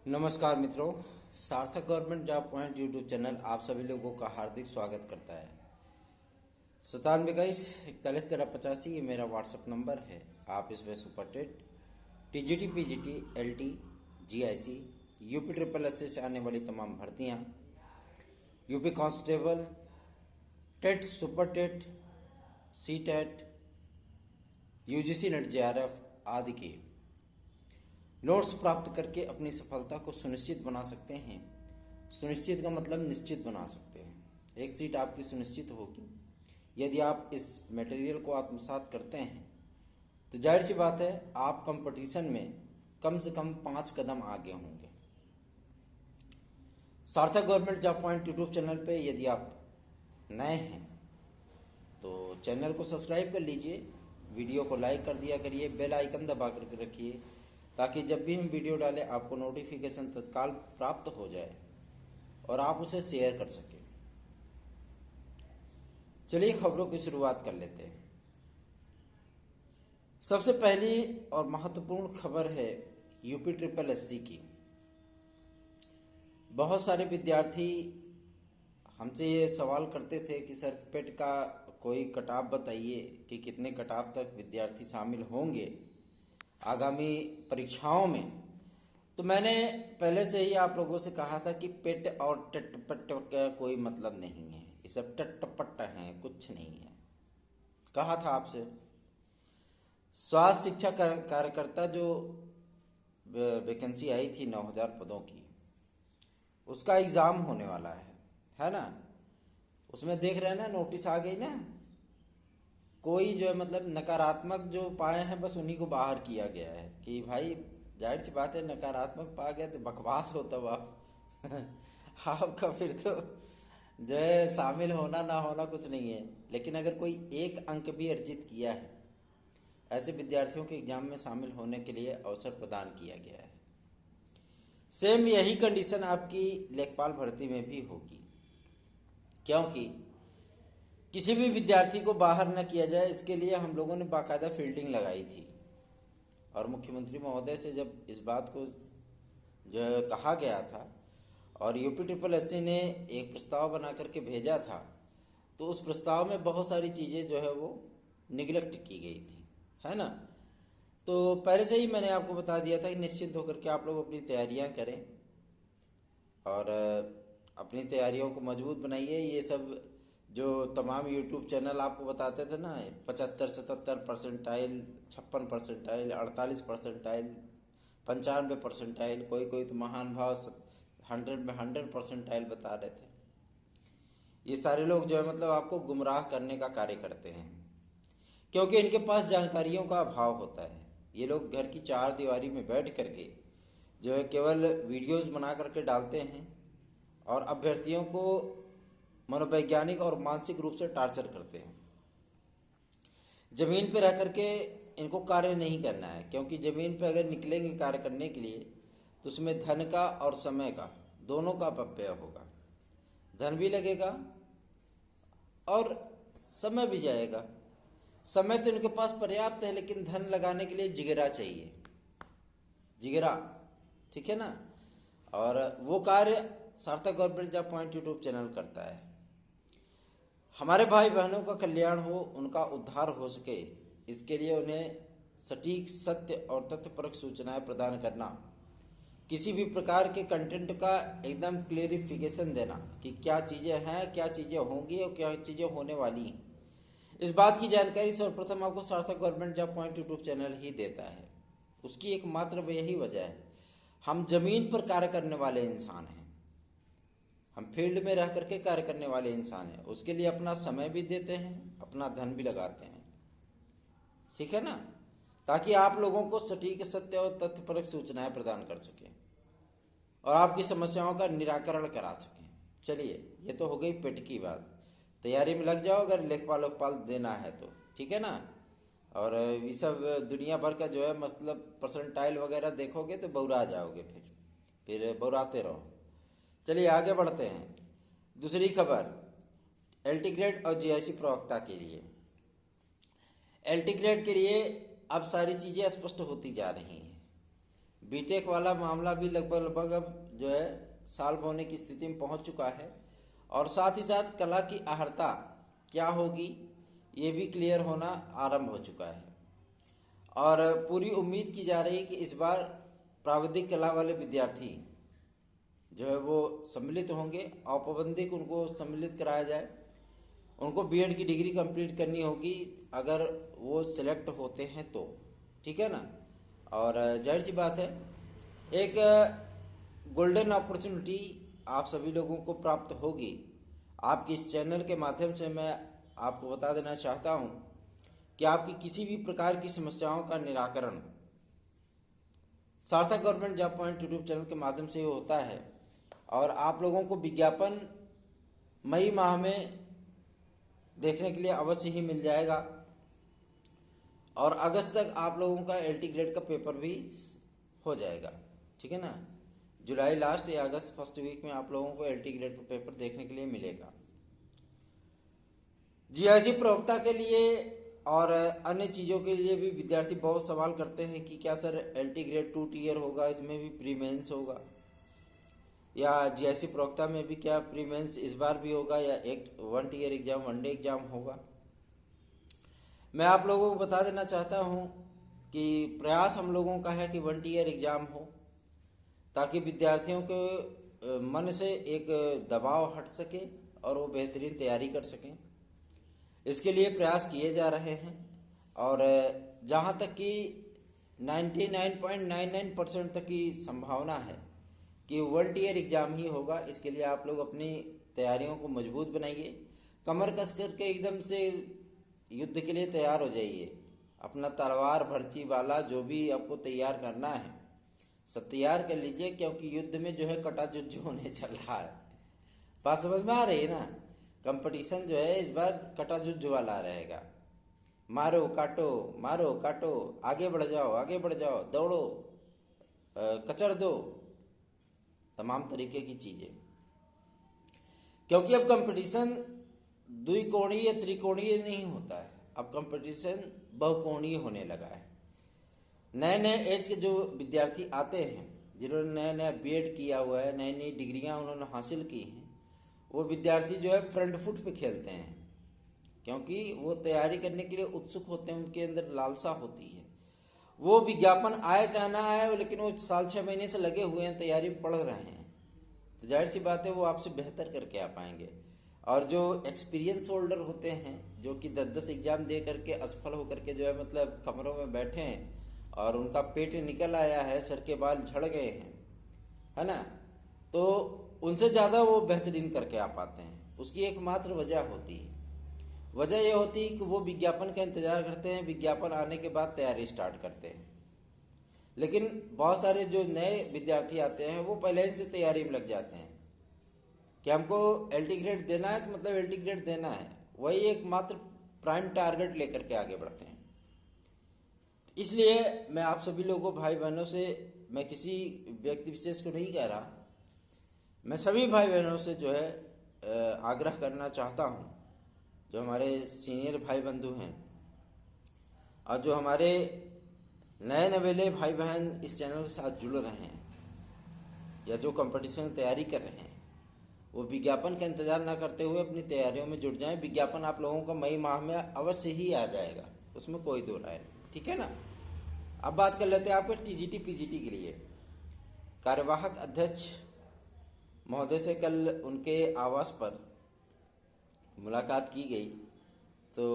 नमस्कार मित्रों, सार्थक government job point YouTube channel आप सभी लोगों का हार्दिक स्वागत करता है। 9721411385 ये मेरा व्हाट्सएप नंबर है। आप इसमें super TET, TGT, PGT, LT, GIC, UP triple SC से आने वाली तमाम भर्तियां, UP constable, TET, super TET, C TET, UGC NET, JRF आदि की नोट्स प्राप्त करके अपनी सफलता को सुनिश्चित बना सकते हैं। सुनिश्चित का मतलब निश्चित बना सकते हैं। एक सीट आपकी सुनिश्चित होगी यदि आप इस मटेरियल को आत्मसात करते हैं, तो जाहिर सी बात है आप कंपटीशन में कम से कम 5 कदम आगे होंगे। सार्थक government job point YouTube channel पे यदि आप नए हैं तो चैनल को सब्सक्राइब कर लीजिए, वीडियो को लाइक कर दिया करिए, बेल आइकन दबा करके रखिए ताकि जब भी हम वीडियो डालें आपको नोटिफिकेशन तत्काल प्राप्त हो जाए और आप उसे शेयर कर सकें। चलिए खबरों की शुरुआत कर लेते हैं। सबसे पहली और महत्वपूर्ण खबर है यूपी ट्रिपल एससी की। बहुत सारे विद्यार्थी हमसे ये सवाल करते थे कि सर पेट का कोई कट-ऑफ बताइए कि कितने कट-ऑफ तक विद्यार्थी शामिल होंगे आगामी परीक्षाओं में। तो मैंने पहले से ही आप लोगों से कहा था कि पेट और टट-पट का कोई मतलब नहीं है, ये सब टट-पट हैं, कुछ नहीं है। कहा था आपसे स्वास्थ्य शिक्षा कार्यकर्ता जो वैकेंसी आई थी 9000 पदों की, उसका एग्ज़ाम होने वाला है ना। उसमें देख रहे हैं ना, नोटिस आ गई ना। कोई जो है मतलब नकारात्मक जो पाए हैं बस उन्हीं को बाहर किया गया है कि भाई जाहिर सी बात है नकारात्मक पा गया तो बकवास होता आप आपका फिर तो जो है शामिल होना ना होना कुछ नहीं है। लेकिन अगर कोई एक अंक भी अर्जित किया है, ऐसे विद्यार्थियों के एग्जाम में शामिल होने के लिए अवसर प्रदान किया गया है। सेम यही कंडीशन आपकी लेखपाल भर्ती में भी होगी, क्योंकि किसी भी विद्यार्थी को बाहर न किया जाए इसके लिए हम लोगों ने बाकायदा फील्डिंग लगाई थी। और मुख्यमंत्री महोदय से जब इस बात को जो है कहा गया था और यूपी ट्रिपल एससी ने एक प्रस्ताव बना करके भेजा था, तो उस प्रस्ताव में बहुत सारी चीज़ें जो है वो निगलेक्ट की गई थी, है ना। तो पहले से ही मैंने आपको बता दिया था कि निश्चिंत होकर के आप लोग अपनी तैयारियां करें और अपनी तैयारियों को मजबूत बनाइए। ये सब जो तमाम यूट्यूब चैनल आपको बताते थे ना, 75 77 परसेंटाइल, 56 परसेंटाइल, 48 परसेंटाइल, 95 परसेंटाइल, कोई तो महान भाव 100 में 100 परसेंटाइल बता रहे थे। ये सारे लोग जो है मतलब आपको गुमराह करने का कार्य करते हैं, क्योंकि इनके पास जानकारियों का अभाव होता है। ये लोग घर की चार दीवारी में बैठ करके जो है केवल वीडियोस बना करके डालते हैं और अभ्यर्थियों को मनोवैज्ञानिक और मानसिक रूप से टार्चर करते हैं। जमीन पर रह करके इनको कार्य नहीं करना है, क्योंकि जमीन पर अगर निकलेंगे कार्य करने के लिए तो उसमें धन का और समय का दोनों का अपव्यय होगा। धन भी लगेगा और समय भी जाएगा। समय तो इनके पास पर्याप्त है, लेकिन धन लगाने के लिए जिगरा चाहिए, जिगरा, ठीक है ना। और वो कार्य सार्थक government job point YouTube channel करता है। हमारे भाई बहनों का कल्याण हो, उनका उद्धार हो सके, इसके लिए उन्हें सटीक, सत्य और तथ्यपरक सूचनाएं प्रदान करना, किसी भी प्रकार के कंटेंट का एकदम क्लेरिफिकेशन देना कि क्या चीज़ें हैं, क्या चीज़ें होंगी और क्या चीज़ें होने वाली हैं, इस बात की जानकारी सर्वप्रथम आपको Sarthak government job point YouTube channel ही देता है। उसकी एकमात्र यही वजह है, हम जमीन पर कार्य करने वाले इंसान हैं, हम फील्ड में रह करके कार्य करने वाले इंसान हैं, उसके लिए अपना समय भी देते हैं, अपना धन भी लगाते हैं, ठीक है ना, ताकि आप लोगों को सटीक, सत्य और तथ्यपरक सूचनाएं प्रदान कर सकें और आपकी समस्याओं का निराकरण करा सकें। चलिए, ये तो हो गई पेट की बात। तैयारी में लग जाओ अगर लेखपाल लोकपाल देना है तो, ठीक है ना। और ये सब दुनिया भर का जो है मतलब परसेंटाइल वगैरह देखोगे तो बौरा जाओगे, फिर बौराते रहो। चलिए आगे बढ़ते हैं। दूसरी खबर एलटी ग्रेड और जीआईसी प्रवक्ता के लिए। एलटी ग्रेड के लिए अब सारी चीज़ें स्पष्ट होती जा रही हैं। बीटेक वाला मामला भी लगभग लगभग अब जो है सॉल्व होने की स्थिति में पहुंच चुका है। और साथ ही साथ कला की अहर्ता क्या होगी ये भी क्लियर होना आरंभ हो चुका है। और पूरी उम्मीद की जा रही है कि इस बार प्राविधिक कला वाले विद्यार्थी जो है वो सम्मिलित होंगे, औपबंधिक उनको सम्मिलित कराया जाए। उनको बीएड की डिग्री कंप्लीट करनी होगी अगर वो सिलेक्ट होते हैं तो, ठीक है ना। और जाहिर सी बात है एक गोल्डन अपॉर्चुनिटी आप सभी लोगों को प्राप्त होगी। आपके इस चैनल के माध्यम से मैं आपको बता देना चाहता हूं कि आपकी किसी भी प्रकार की समस्याओं का निराकरण सार्थक government job point YouTube channel के माध्यम से होता है। और आप लोगों को विज्ञापन मई माह में देखने के लिए अवश्य ही मिल जाएगा। और अगस्त तक आप लोगों का एलटी ग्रेड का पेपर भी हो जाएगा, ठीक है ना। जुलाई लास्ट या अगस्त फर्स्ट वीक में आप लोगों को एलटी ग्रेड का पेपर देखने के लिए मिलेगा। जीआईसी प्रवक्ता के लिए और अन्य चीज़ों के लिए भी विद्यार्थी बहुत सवाल करते हैं कि क्या सर एलटी ग्रेड 2 टीयर होगा, इसमें भी प्री मेंस होगा, या जीआईसी प्रवक्ता में भी क्या प्री मेंस इस बार भी होगा, या एक 1 टीयर एग्जाम 1 डे एग्जाम होगा। मैं आप लोगों को बता देना चाहता हूं कि प्रयास हम लोगों का है कि 1 टीयर एग्जाम हो, ताकि विद्यार्थियों के मन से एक दबाव हट सके और वो बेहतरीन तैयारी कर सकें। इसके लिए प्रयास किए जा रहे हैं। और जहाँ तक कि 99.99% तक की संभावना है कि 1 टीयर एग्ज़ाम ही होगा। इसके लिए आप लोग अपनी तैयारियों को मजबूत बनाइए, कमर कस करके एकदम से युद्ध के लिए तैयार हो जाइए। अपना तलवार भर्ची वाला जो भी आपको तैयार करना है सब तैयार कर लीजिए, क्योंकि युद्ध में जो है कटा युद्ध होने चल रहा है। बात समझ में आ रही है ना। कंपटीशन जो है इस बार कटा युद्ध वाला रहेगा। मारो काटो, आगे बढ़ जाओ, दौड़ो, कचर दो, तमाम तरीके की चीज़ें। क्योंकि अब कंपटीशन द्विकोणीय या त्रिकोणीय नहीं होता है, अब कंपटीशन बहुकोणीय होने लगा है। नए नए एज के जो विद्यार्थी आते हैं, जिन्होंने नया नया बीएड किया हुआ है, नई नई डिग्रियां उन्होंने हासिल की हैं, वो विद्यार्थी जो है फ्रंट फुट पे खेलते हैं, क्योंकि वो तैयारी करने के लिए उत्सुक होते हैं, उनके अंदर लालसा होती है। वो विज्ञापन आए चाहे ना आए, लेकिन वो 6-6 महीने से लगे हुए हैं, तैयारी पढ़ रहे हैं, तो जाहिर सी बात है वो आपसे बेहतर करके आ पाएंगे। और जो एक्सपीरियंस होल्डर होते हैं, जो कि 10-10 एग्जाम दे करके असफल होकर के जो है मतलब कमरों में बैठे हैं और उनका पेट निकल आया है, सर के बाल झड़ गए हैं, है ना, तो उनसे ज़्यादा वो बेहतरीन करके आ पाते हैं। उसकी एकमात्र वजह होती है, वजह यह होती है कि वो विज्ञापन का इंतज़ार करते हैं, विज्ञापन आने के बाद तैयारी स्टार्ट करते हैं। लेकिन बहुत सारे जो नए विद्यार्थी आते हैं वो पहले ही से तैयारी में लग जाते हैं कि हमको एलटी ग्रेड देना है, तो मतलब एलटी ग्रेड देना है, वही एकमात्र प्राइम टारगेट लेकर के आगे बढ़ते हैं। इसलिए मैं आप सभी लोगों भाई बहनों से, मैं किसी व्यक्ति विशेष को नहीं कह रहा, मैं सभी भाई बहनों से जो है आग्रह करना चाहता हूँ, जो हमारे सीनियर भाई बंधु हैं और जो हमारे नए नवेले भाई बहन इस चैनल के साथ जुड़ रहे हैं या जो कंपटीशन की तैयारी कर रहे हैं, वो विज्ञापन का इंतज़ार ना करते हुए अपनी तैयारियों में जुट जाएं। विज्ञापन आप लोगों का मई माह में अवश्य ही आ जाएगा, उसमें कोई दो राय नहीं, ठीक है ना। अब बात कर लेते हैं आपके टीजीटी पीजीटी के लिए। कार्यवाहक अध्यक्ष महोदय से कल उनके आवास पर मुलाकात की गई, तो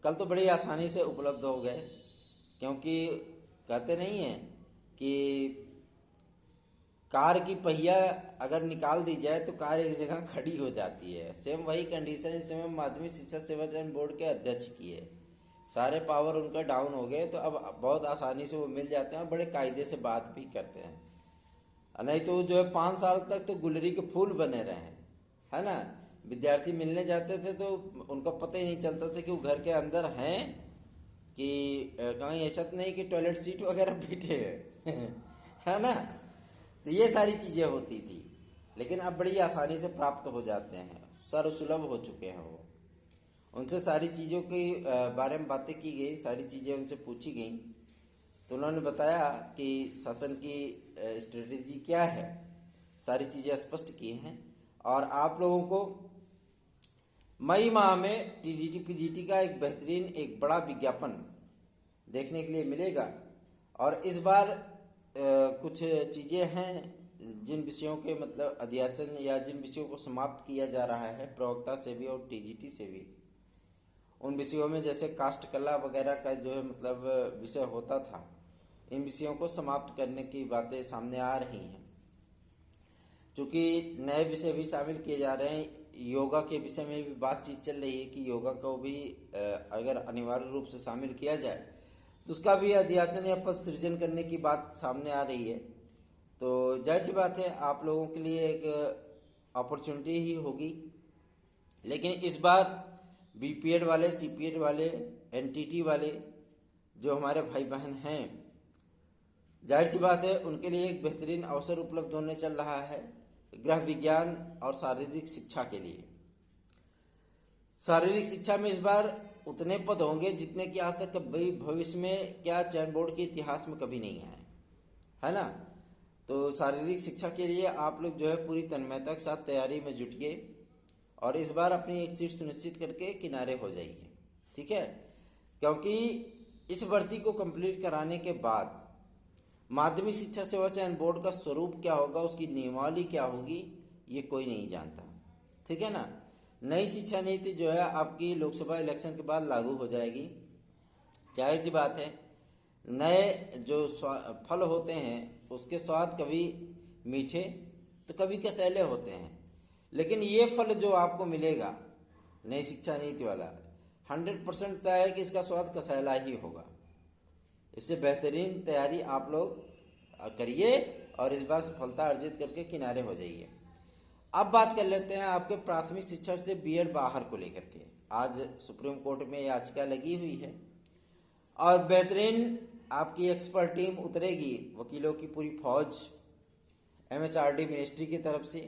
कल तो बड़ी आसानी से उपलब्ध हो गए, क्योंकि कहते नहीं हैं कि कार की पहिया अगर निकाल दी जाए तो कार एक जगह खड़ी हो जाती है। सेम वही कंडीशन इस समय माध्यमिक शिक्षा सेवा चयन बोर्ड के अध्यक्ष की है। सारे पावर उनका डाउन हो गए, तो अब बहुत आसानी से वो मिल जाते हैं, बड़े कायदे से बात भी करते हैं। नहीं तो जो है 5 साल तक तो गुलरी के फूल बने रहे, है ना। विद्यार्थी मिलने जाते थे तो उनको पता ही नहीं चलता था कि वो घर के अंदर हैं कि कहीं ऐसा तो नहीं कि टॉयलेट सीट वगैरह बैठे हैं है ना। तो ये सारी चीज़ें होती थी, लेकिन अब बड़ी आसानी से प्राप्त हो जाते हैं, सर्वसुलभ हो चुके हैं वो। उनसे सारी चीज़ों के बारे में बातें की गई, सारी चीज़ें उनसे पूछी गई, तो उन्होंने बताया कि शासन की स्ट्रेटेजी क्या है, सारी चीज़ें स्पष्ट की हैं। और आप लोगों को मई माह में टीजीटी पीजीटी का एक बेहतरीन एक बड़ा विज्ञापन देखने के लिए मिलेगा। और इस बार कुछ चीज़ें हैं जिन विषयों के मतलब अध्यासन या जिन विषयों को समाप्त किया जा रहा है प्रवक्ता से भी और टीजीटी से भी, उन विषयों में जैसे कास्ट कला वगैरह का जो है मतलब विषय होता था, इन विषयों को समाप्त करने की बातें सामने आ रही हैं। चूँकि नए विषय भी शामिल किए जा रहे हैं, योगा के विषय में भी बातचीत चल रही है कि योगा को भी अगर अनिवार्य रूप से शामिल किया जाए तो उसका भी अध्यासन या पद सृजन करने की बात सामने आ रही है। तो जाहिर सी बात है आप लोगों के लिए एक अपॉर्चुनिटी ही होगी। लेकिन इस बार बीपीएड वाले, सीपीएड वाले, एनटीटी वाले जो हमारे भाई बहन हैं, जाहिर सी बात है उनके लिए एक बेहतरीन अवसर उपलब्ध होने चल रहा है गृह विज्ञान और शारीरिक शिक्षा के लिए। शारीरिक शिक्षा में इस बार उतने पद होंगे जितने कि आज तक कभी भविष्य में क्या चयन बोर्ड के इतिहास में कभी नहीं आए, है ना। तो शारीरिक शिक्षा के लिए आप लोग जो है पूरी तन्मयता के साथ तैयारी में जुटिए और इस बार अपनी एक सीट सुनिश्चित करके किनारे हो जाइए, ठीक है। क्योंकि इस भर्ती को कंप्लीट कराने के बाद माध्यमिक शिक्षा सेवा चयन बोर्ड का स्वरूप क्या होगा, उसकी नियमावली क्या होगी, ये कोई नहीं जानता, ठीक है ना। नई शिक्षा नीति जो है आपकी लोकसभा इलेक्शन के बाद लागू हो जाएगी। जाहिर सी बात है नए जो फल होते हैं उसके स्वाद कभी मीठे तो कभी कसैले होते हैं, लेकिन ये फल जो आपको मिलेगा नई शिक्षा नीति वाला 100% तय है कि इसका स्वाद कसैला ही होगा। इससे बेहतरीन तैयारी आप लोग करिए और इस बार सफलता अर्जित करके किनारे हो जाइए। अब बात कर लेते हैं आपके प्राथमिक शिक्षक से बीएड बाहर को लेकर के। आज सुप्रीम कोर्ट में याचिका लगी हुई है और बेहतरीन आपकी एक्सपर्ट टीम उतरेगी, वकीलों की पूरी फौज एमएचआरडी मिनिस्ट्री की तरफ से,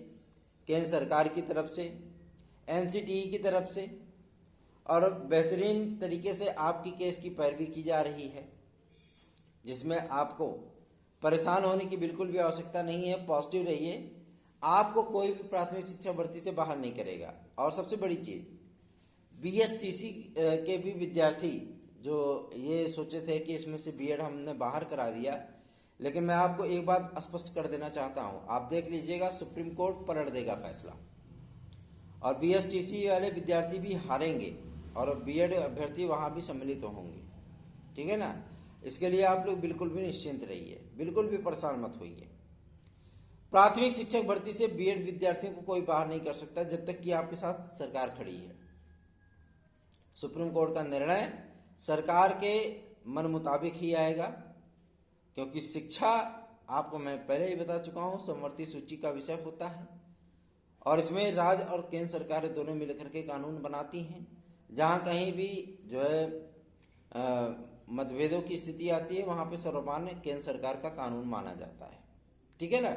केंद्र सरकार की तरफ से, एनसीटीई की तरफ से, और बेहतरीन तरीके से आपकी केस की पैरवी की जा रही है, जिसमें आपको परेशान होने की बिल्कुल भी आवश्यकता नहीं है। पॉजिटिव रहिए, आपको कोई भी प्राथमिक शिक्षा भर्ती से बाहर नहीं करेगा। और सबसे बड़ी चीज़, बीएसटीसी के भी विद्यार्थी जो ये सोचे थे कि इसमें से बीएड हमने बाहर करा दिया, लेकिन मैं आपको एक बात स्पष्ट कर देना चाहता हूँ, आप देख लीजिएगा सुप्रीम कोर्ट पलट देगा फैसला और बीएसटीसी वाले विद्यार्थी भी हारेंगे और बीएड अभ्यर्थी वहाँ भी सम्मिलित होंगे, ठीक है ना। इसके लिए आप लोग बिल्कुल भी निश्चिंत रहिए, बिल्कुल भी परेशान मत होइए। प्राथमिक शिक्षक भर्ती से बीएड विद्यार्थियों को कोई बाहर नहीं कर सकता जब तक कि आपके साथ सरकार खड़ी है। सुप्रीम कोर्ट का निर्णय सरकार के मन मुताबिक ही आएगा, क्योंकि शिक्षा आपको मैं पहले ही बता चुका हूँ समवर्ती सूची का विषय होता है और इसमें राज्य और केंद्र सरकारें दोनों मिलकर के कानून बनाती हैं। जहाँ कहीं भी जो है मतभेदों की स्थिति आती है वहाँ पे सर्वमान्य केंद्र सरकार का कानून माना जाता है, ठीक है ना।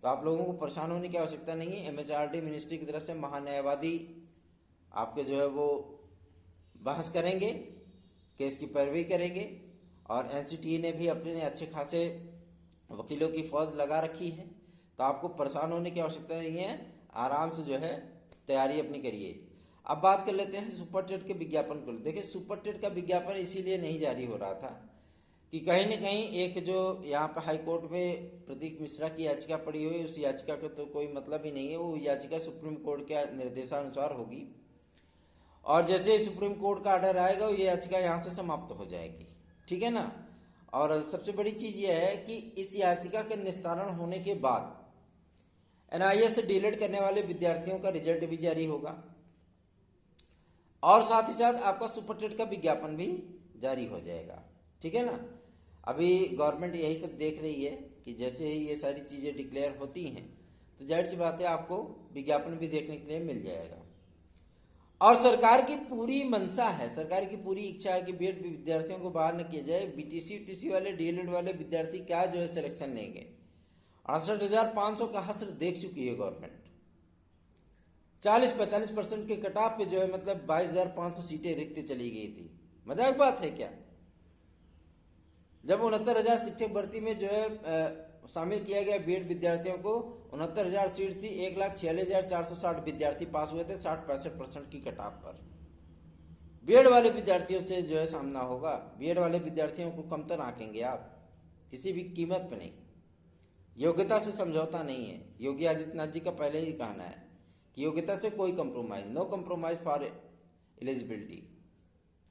तो आप लोगों को परेशान होने की आवश्यकता नहीं है। एमएचआरडी मिनिस्ट्री की तरफ से महान्यायवादी आपके जो है वो बहस करेंगे, केस की पैरवी करेंगे और एनसीटीई ने भी अपने अच्छे खासे वकीलों की फौज लगा रखी है। तो आपको परेशान होने की आवश्यकता नहीं है, आराम से जो है तैयारी अपनी करिए। अब बात कर लेते हैं सुपर टेट के विज्ञापन को। देखिए सुपर टेट का विज्ञापन इसीलिए नहीं जारी हो रहा था कि कहीं न कहीं एक जो यहाँ पर हाई कोर्ट में प्रदीप मिश्रा की याचिका पड़ी हुई, उस याचिका का तो कोई मतलब ही नहीं है। वो याचिका सुप्रीम कोर्ट के निर्देशानुसार होगी और जैसे ही सुप्रीम कोर्ट का ऑर्डर आएगा ये याचिका यहाँ से समाप्त हो जाएगी, ठीक है ना। और सबसे बड़ी चीज़ ये है कि इस याचिका के निस्तारण होने के बाद एनआईए से डीलेट करने वाले विद्यार्थियों का रिजल्ट भी जारी होगा और साथ ही साथ आपका सुपर टेट का विज्ञापन भी जारी हो जाएगा, ठीक है ना। अभी गवर्नमेंट यही सब देख रही है कि जैसे ही ये सारी चीज़ें डिक्लेयर होती हैं तो जाहिर सी बात है आपको विज्ञापन भी देखने के लिए मिल जाएगा। और सरकार की पूरी मंशा है, सरकार की पूरी इच्छा है कि बीएड विद्यार्थियों को बाहर न किया जाए। बीटीसी यूटीसी वाले डीएलएड वाले विद्यार्थी क्या जो है सिलेक्शन लेंगे। 68,500 का हश्र देख चुकी है गवर्नमेंट। 40-45% के कट ऑफ पे जो है मतलब 22,500 सीटें रिक्त चली गई थी। मजाक बात है क्या? जब 69,000 शिक्षक भर्ती में जो है शामिल किया गया बीएड विद्यार्थियों को, 69,000 सीट थी, 1,46,460 विद्यार्थी पास हुए थे 60-65% की कट ऑफ पर। बीएड वाले विद्यार्थियों से जो है सामना होगा, बीएड वाले विद्यार्थियों को कमतर आंकेंगे आप किसी भी कीमत पे नहीं। योग्यता से समझौता नहीं है। योगी आदित्यनाथ जी का पहले ही कहना है कि योग्यता से कोई compromise, no compromise for eligibility,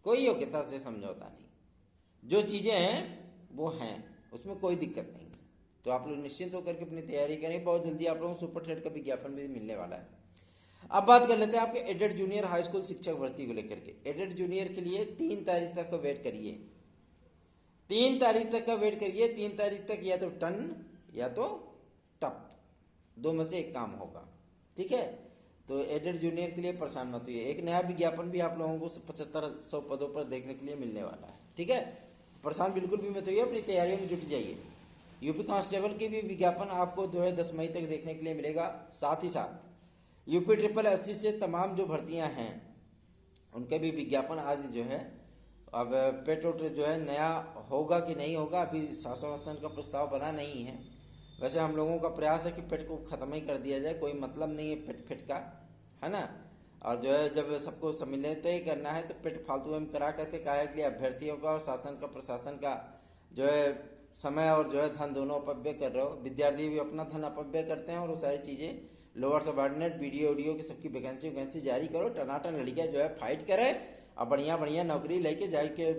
कोई योग्यता से समझौता नहीं। जो चीज़ें हैं वो हैं, उसमें कोई दिक्कत नहीं है। तो आप लोग निश्चिंत होकर के अपनी तैयारी करें, बहुत जल्दी आप लोगों को सुपर टेट का विज्ञापन भी मिलने वाला है। अब बात कर लेते हैं आपके एडेड जूनियर हाई स्कूल शिक्षक भर्ती को लेकर के। एडेड जूनियर के लिए 3 तारीख तक का वेट करिए, 3 तारीख तक का वेट करिए। 3 तारीख तक या तो टन या तो टप, 2 में से एक काम होगा, ठीक है। तो एडेड जूनियर के लिए परेशान मत होइए। एक नया विज्ञापन भी आप लोगों को 7500 पदों पर देखने के लिए मिलने वाला है, ठीक है। परेशान बिल्कुल भी मत होइए, अपनी तैयारियों में जुट जाइए। यूपी कांस्टेबल के भी विज्ञापन आपको जो है 10 मई तक देखने के लिए मिलेगा। साथ ही साथ यूपी 888 से तमाम जो भर्तियां हैं उनके भी विज्ञापन आज जो है, अब पेट उट जो है नया होगा कि नहीं होगा, अभी शासन का प्रस्ताव बना नहीं है। वैसे हम लोगों का प्रयास है कि पेट को ख़त्म ही कर दिया जाए, कोई मतलब नहीं है पेट फिट का, है ना। और जो है जब सबको सम्मिलित ही करना है तो पेट फालतू में करा करके काहे के लिए अभ्यर्थियों का और शासन का प्रशासन का जो है समय और जो है धन दोनों अपव्यय कर रहे हो। विद्यार्थी भी अपना धन अपव्यय करते हैं और वो सारी चीज़ें लोअर सबऑर्डिनेट वीडियो की सबकी वैकेंसी जारी करो, टनाटन लड़कियाँ जो है फाइट करें और बढ़िया बढ़िया नौकरी लेके जाके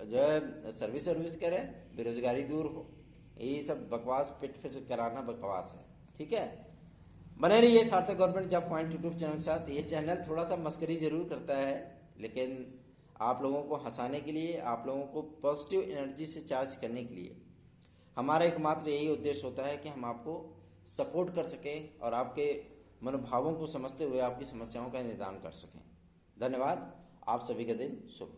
जो है सर्विस करें, बेरोजगारी दूर हो। यही सब बकवास फिट कराना बकवास है, ठीक है। बने रहिए सार्थक government job point YouTube channel के साथ। ये चैनल थोड़ा सा मस्करी जरूर करता है, लेकिन आप लोगों को हंसाने के लिए, आप लोगों को पॉजिटिव एनर्जी से चार्ज करने के लिए हमारा एकमात्र यही उद्देश्य होता है कि हम आपको सपोर्ट कर सकें और आपके मनोभावों को समझते हुए आपकी समस्याओं का निदान कर सकें। धन्यवाद। आप सभी का दिन शुभ।